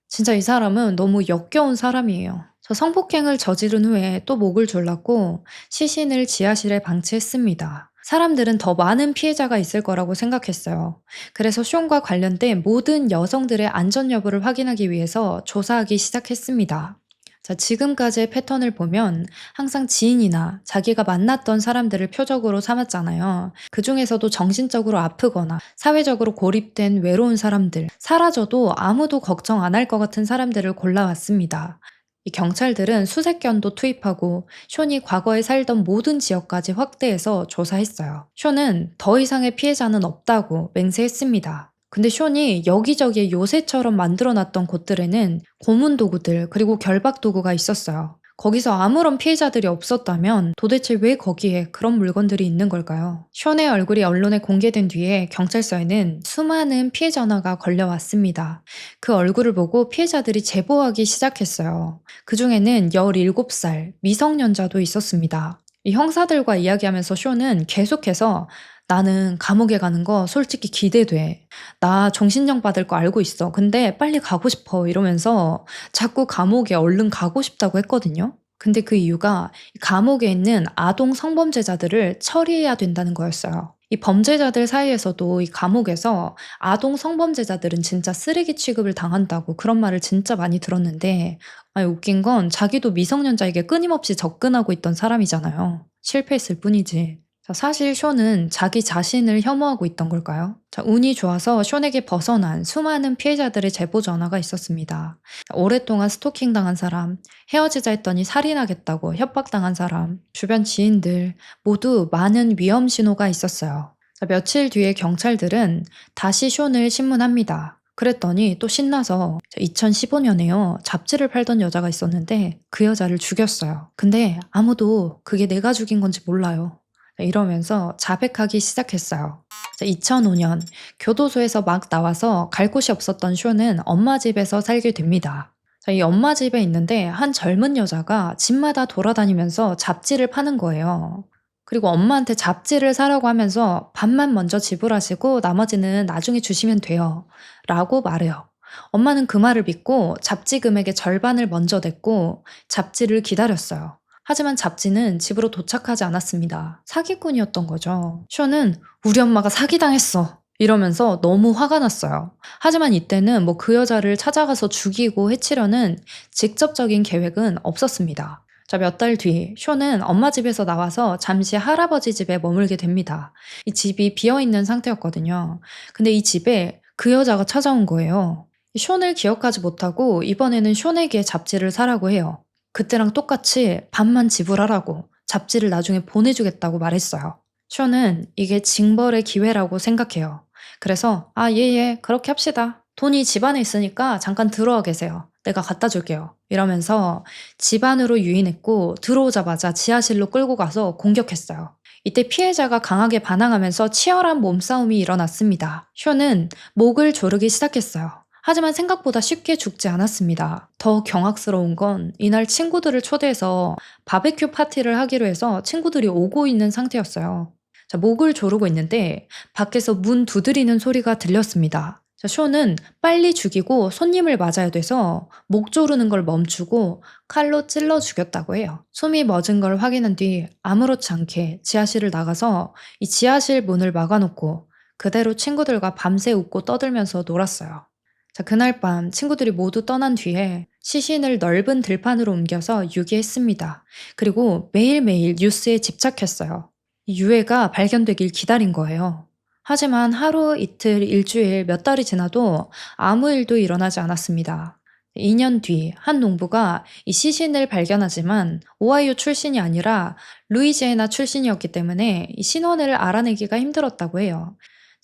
A: 진짜 이 사람은 너무 역겨운 사람이에요. 저 성폭행을 저지른 후에 또 목을 졸랐고 시신을 지하실에 방치했습니다. 사람들은 더 많은 피해자가 있을 거라고 생각했어요. 그래서 숀과 관련된 모든 여성들의 안전 여부를 확인하기 위해서 조사하기 시작했습니다. 자, 지금까지의 패턴을 보면 항상 지인이나 자기가 만났던 사람들을 표적으로 삼았잖아요. 그 중에서도 정신적으로 아프거나 사회적으로 고립된 외로운 사람들, 사라져도 아무도 걱정 안 할 것 같은 사람들을 골라왔습니다. 이 경찰들은 수색견도 투입하고 숀이 과거에 살던 모든 지역까지 확대해서 조사했어요. 숀은 더 이상의 피해자는 없다고 맹세했습니다. 근데 숀이 여기저기에 요새처럼 만들어놨던 곳들에는 고문 도구들 그리고 결박 도구가 있었어요. 거기서 아무런 피해자들이 없었다면 도대체 왜 거기에 그런 물건들이 있는 걸까요? 숀의 얼굴이 언론에 공개된 뒤에 경찰서에는 수많은 피해 전화가 걸려왔습니다. 그 얼굴을 보고 피해자들이 제보하기 시작했어요. 그 중에는 17살 미성년자도 있었습니다. 이 형사들과 이야기하면서 숀은 계속해서 나는 감옥에 가는 거 솔직히 기대돼. 나 정신력 받을 거 알고 있어. 근데 빨리 가고 싶어. 이러면서 자꾸 감옥에 얼른 가고 싶다고 했거든요. 근데 그 이유가 감옥에 있는 아동 성범죄자들을 처리해야 된다는 거였어요. 이 범죄자들 사이에서도 이 감옥에서 아동 성범죄자들은 진짜 쓰레기 취급을 당한다고 그런 말을 진짜 많이 들었는데 웃긴 건 자기도 미성년자에게 끊임없이 접근하고 있던 사람이잖아요. 실패했을 뿐이지. 자, 사실 숀은 자기 자신을 혐오하고 있던 걸까요? 자, 운이 좋아서 숀에게 벗어난 수많은 피해자들의 제보 전화가 있었습니다. 오랫동안 스토킹 당한 사람, 헤어지자 했더니 살인하겠다고 협박당한 사람, 주변 지인들 모두 많은 위험 신호가 있었어요. 자, 며칠 뒤에 경찰들은 다시 숀을 신문합니다. 그랬더니 또 신나서 2015년에요. 잡지를 팔던 여자가 있었는데 그 여자를 죽였어요. 근데 아무도 그게 내가 죽인 건지 몰라요. 이러면서 자백하기 시작했어요. 2005년 교도소에서 막 나와서 갈 곳이 없었던 숀은 엄마 집에서 살게 됩니다. 이 엄마 집에 있는데 한 젊은 여자가 집마다 돌아다니면서 잡지를 파는 거예요. 그리고 엄마한테 잡지를 사라고 하면서 반만 먼저 지불하시고 나머지는 나중에 주시면 돼요. 라고 말해요. 엄마는 그 말을 믿고 잡지 금액의 절반을 먼저 냈고 잡지를 기다렸어요. 하지만 잡지는 집으로 도착하지 않았습니다. 사기꾼이었던 거죠. 숀은 우리 엄마가 사기당했어 이러면서 너무 화가 났어요. 하지만 이때는 그 여자를 찾아가서 죽이고 해치려는 직접적인 계획은 없었습니다. 자, 몇 달 뒤 숀은 엄마 집에서 나와서 잠시 할아버지 집에 머물게 됩니다. 이 집이 비어있는 상태였거든요. 근데 이 집에 그 여자가 찾아온 거예요. 숀을 기억하지 못하고 이번에는 숀에게 잡지를 사라고 해요. 그때랑 똑같이 반만 지불하라고 잡지를 나중에 보내주겠다고 말했어요. 숀은 이게 징벌의 기회라고 생각해요. 그래서 예, 그렇게 합시다. 돈이 집안에 있으니까 잠깐 들어와 계세요. 내가 갖다 줄게요. 이러면서 집 안으로 유인했고 들어오자마자 지하실로 끌고 가서 공격했어요. 이때 피해자가 강하게 반항하면서 치열한 몸싸움이 일어났습니다. 숀은 목을 조르기 시작했어요. 하지만 생각보다 쉽게 죽지 않았습니다. 더 경악스러운 건 이날 친구들을 초대해서 바베큐 파티를 하기로 해서 친구들이 오고 있는 상태였어요. 자, 목을 조르고 있는데 밖에서 문 두드리는 소리가 들렸습니다. 자, 쇼는 빨리 죽이고 손님을 맞아야 돼서 목 조르는 걸 멈추고 칼로 찔러 죽였다고 해요. 숨이 멎은 걸 확인한 뒤 아무렇지 않게 지하실을 나가서 이 지하실 문을 막아놓고 그대로 친구들과 밤새 웃고 떠들면서 놀았어요. 자, 그날 밤 친구들이 모두 떠난 뒤에 시신을 넓은 들판으로 옮겨서 유기했습니다. 그리고 매일매일 뉴스에 집착했어요. 이 유해가 발견되길 기다린 거예요. 하지만 하루, 이틀, 일주일, 몇 달이 지나도 아무 일도 일어나지 않았습니다. 2년 뒤 한 농부가 이 시신을 발견하지만 오하이오 출신이 아니라 루이지애나 출신이었기 때문에 이 신원을 알아내기가 힘들었다고 해요.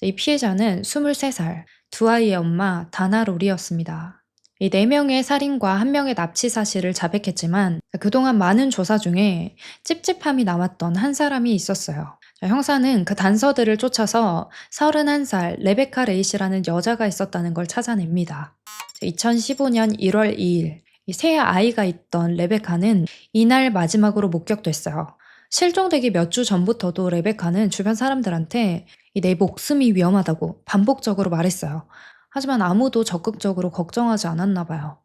A: 이 피해자는 23살, 두 아이의 엄마 다나 로리였습니다. 이 4명의 살인과 1명의 납치 사실을 자백했지만 그동안 많은 조사 중에 찝찝함이 남았던 한 사람이 있었어요. 형사는 그 단서들을 쫓아서 31살 레베카 레이시라는 여자가 있었다는 걸 찾아냅니다. 2015년 1월 2일 새 아이가 있던 레베카는 이날 마지막으로 목격됐어요. 실종되기 몇 주 전부터도 레베카는 주변 사람들한테 내 목숨이 위험하다고 반복적으로 말했어요. 하지만 아무도 적극적으로 걱정하지 않았나 봐요.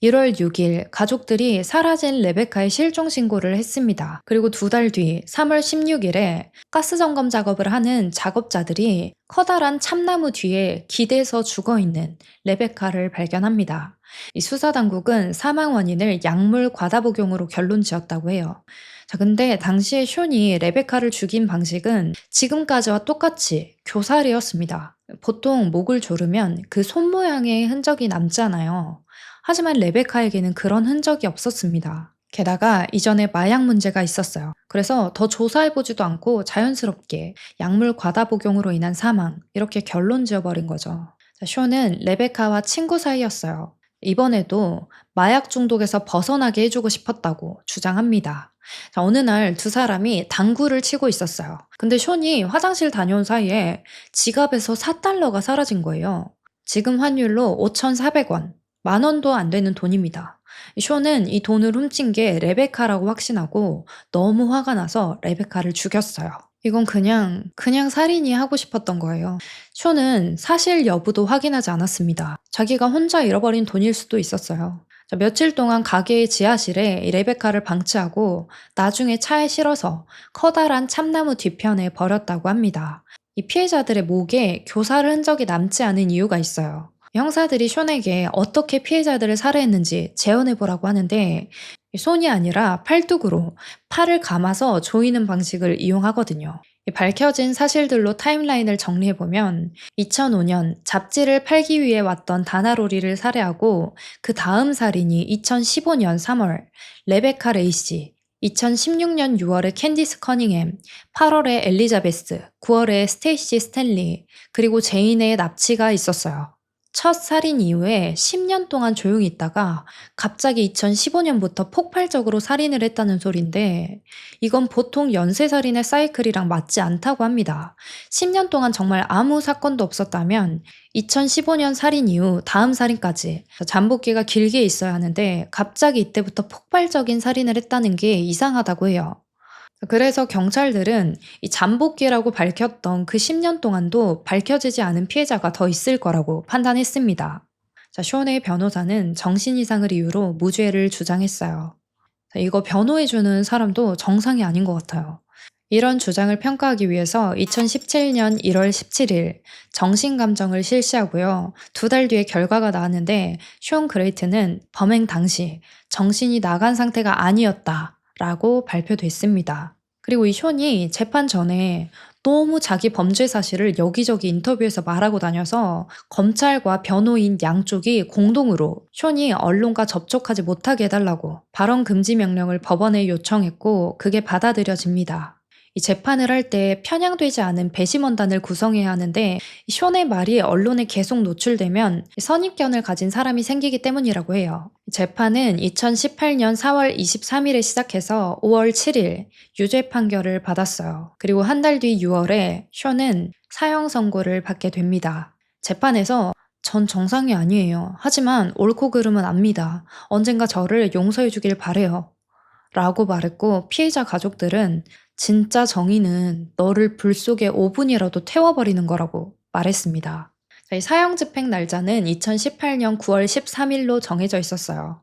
A: 1월 6일 가족들이 사라진 레베카의 실종 신고를 했습니다. 그리고 2달 뒤 3월 16일에 가스 점검 작업을 하는 작업자들이 커다란 참나무 뒤에 기대서 죽어있는 레베카를 발견합니다. 이 수사당국은 사망 원인을 약물 과다 복용으로 결론 지었다고 해요. 자, 근데 당시에 숀이 레베카를 죽인 방식은 지금까지와 똑같이 교살이었습니다. 보통 목을 조르면 그 손 모양의 흔적이 남잖아요. 하지만 레베카에게는 그런 흔적이 없었습니다. 게다가 이전에 마약 문제가 있었어요. 그래서 더 조사해보지도 않고 자연스럽게 약물 과다 복용으로 인한 사망, 이렇게 결론 지어버린 거죠. 자, 숀은 레베카와 친구 사이였어요. 이번에도 마약 중독에서 벗어나게 해주고 싶었다고 주장합니다. 자, 어느 날 두 사람이 당구를 치고 있었어요. 근데 숀이 화장실 다녀온 사이에 지갑에서 4달러가 사라진 거예요. 지금 환율로 5,400원. 10,000원도 안 되는 돈입니다. 숀은 이 돈을 훔친 게 레베카라고 확신하고 너무 화가 나서 레베카를 죽였어요. 이건 그냥 살인이 하고 싶었던 거예요. 숀은 사실 여부도 확인하지 않았습니다. 자기가 혼자 잃어버린 돈일 수도 있었어요. 자, 며칠 동안 가게의 지하실에 이 레베카를 방치하고 나중에 차에 실어서 커다란 참나무 뒤편에 버렸다고 합니다. 이 피해자들의 목에 교살 흔적이 남지 않은 이유가 있어요. 형사들이 숀에게 어떻게 피해자들을 살해했는지 재현해보라고 하는데 손이 아니라 팔뚝으로 팔을 감아서 조이는 방식을 이용하거든요. 밝혀진 사실들로 타임라인을 정리해보면 2005년 잡지를 팔기 위해 왔던 다나 로리를 살해하고 그 다음 살인이 2015년 3월 레베카 레이시, 2016년 6월에 캔디스 커닝햄, 8월에 엘리자베스, 9월에 스테이시 스탠리, 그리고 제인의 납치가 있었어요. 첫 살인 이후에 10년 동안 조용히 있다가 갑자기 2015년부터 폭발적으로 살인을 했다는 소린데 이건 보통 연쇄살인의 사이클이랑 맞지 않다고 합니다. 10년 동안 정말 아무 사건도 없었다면 2015년 살인 이후 다음 살인까지 잠복기가 길게 있어야 하는데 갑자기 이때부터 폭발적인 살인을 했다는 게 이상하다고 해요. 그래서 경찰들은 이 잠복기라고 밝혔던 그 10년 동안도 밝혀지지 않은 피해자가 더 있을 거라고 판단했습니다. 자, 숀의 변호사는 정신 이상을 이유로 무죄를 주장했어요. 자, 이거 변호해주는 사람도 정상이 아닌 것 같아요. 이런 주장을 평가하기 위해서 2017년 1월 17일 정신감정을 실시하고요. 2달 뒤에 결과가 나왔는데 숀 그레이트는 범행 당시 정신이 나간 상태가 아니었다라고 발표됐습니다. 그리고 이 숀이 재판 전에 너무 자기 범죄 사실을 여기저기 인터뷰에서 말하고 다녀서 검찰과 변호인 양쪽이 공동으로 숀이 언론과 접촉하지 못하게 해달라고 발언 금지 명령을 법원에 요청했고 그게 받아들여집니다. 이 재판을 할 때 편향되지 않은 배심원단을 구성해야 하는데 숀의 말이 언론에 계속 노출되면 선입견을 가진 사람이 생기기 때문이라고 해요. 재판은 2018년 4월 23일에 시작해서 5월 7일 유죄 판결을 받았어요. 그리고 한 달 뒤 6월에 숀은 사형 선고를 받게 됩니다. 재판에서 전 정상이 아니에요. 하지만 옳고 그름은 압니다. 언젠가 저를 용서해 주길 바래요. 라고 말했고 피해자 가족들은 진짜 정의는 너를 불 속에 5분이라도 태워버리는 거라고 말했습니다. 이 사형 집행 날짜는 2018년 9월 13일로 정해져 있었어요.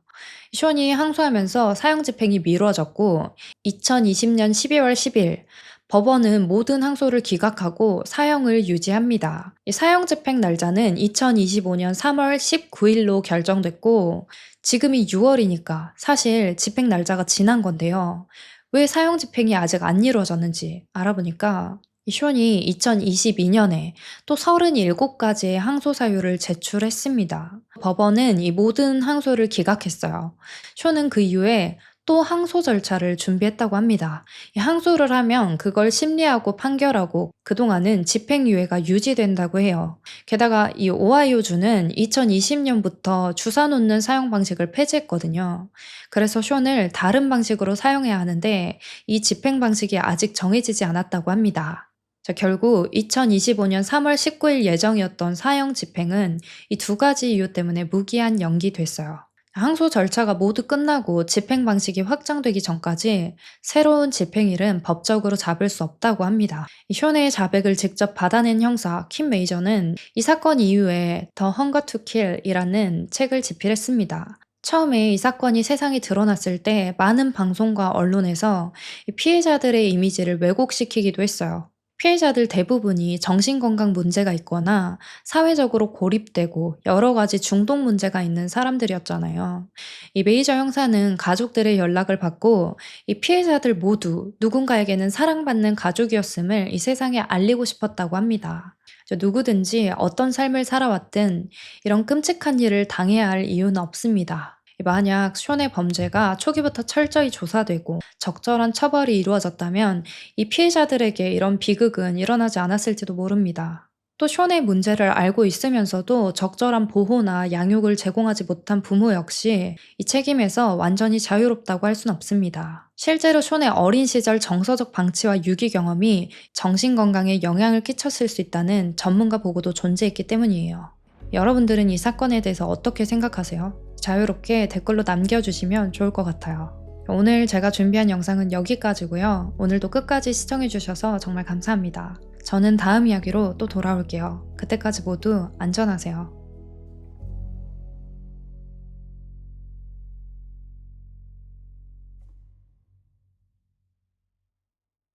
A: 션이 항소하면서 사형 집행이 미뤄졌고 2020년 12월 10일 법원은 모든 항소를 기각하고 사형을 유지합니다. 이 사형 집행 날짜는 2025년 3월 19일로 결정됐고 지금이 6월이니까 사실 집행 날짜가 지난 건데요. 왜 사형 집행이 아직 안 이루어졌는지 알아보니까 이 션이 2022년에 또 37가지의 항소 사유를 제출했습니다. 법원은 이 모든 항소를 기각했어요. 션은 그 이후에 또 항소 절차를 준비했다고 합니다. 이 항소를 하면 그걸 심리하고 판결하고 그동안은 집행유예가 유지된다고 해요. 게다가 이 오하이오주는 2020년부터 주사 놓는 사용 방식을 폐지했거든요. 그래서 션을 다른 방식으로 사용해야 하는데 이 집행 방식이 아직 정해지지 않았다고 합니다. 자, 결국 2025년 3월 19일 예정이었던 사형 집행은 이 2가지 이유 때문에 무기한 연기됐어요. 항소 절차가 모두 끝나고 집행 방식이 확정되기 전까지 새로운 집행일은 법적으로 잡을 수 없다고 합니다. 이 션의 자백을 직접 받아낸 형사 킴 메이저는 이 사건 이후에 The Hunger to Kill이라는 책을 집필했습니다. 처음에 이 사건이 세상에 드러났을 때 많은 방송과 언론에서 이 피해자들의 이미지를 왜곡시키기도 했어요. 피해자들 대부분이 정신건강 문제가 있거나 사회적으로 고립되고 여러 가지 중독 문제가 있는 사람들이었잖아요. 이 메이저 형사는 가족들의 연락을 받고 이 피해자들 모두 누군가에게는 사랑받는 가족이었음을 이 세상에 알리고 싶었다고 합니다. 누구든지 어떤 삶을 살아왔든 이런 끔찍한 일을 당해야 할 이유는 없습니다. 만약 션의 범죄가 초기부터 철저히 조사되고 적절한 처벌이 이루어졌다면 이 피해자들에게 이런 비극은 일어나지 않았을지도 모릅니다. 또 션의 문제를 알고 있으면서도 적절한 보호나 양육을 제공하지 못한 부모 역시 이 책임에서 완전히 자유롭다고 할 순 없습니다. 실제로 션의 어린 시절 정서적 방치와 유기 경험이 정신건강에 영향을 끼쳤을 수 있다는 전문가 보고도 존재했기 때문이에요. 여러분들은 이 사건에 대해서 어떻게 생각하세요? 자유롭게 댓글로 남겨주시면 좋을 것 같아요. 오늘 제가 준비한 영상은 여기까지고요. 오늘도 끝까지 시청해주셔서 정말 감사합니다. 저는 다음 이야기로 또 돌아올게요. 그때까지 모두 안전하세요.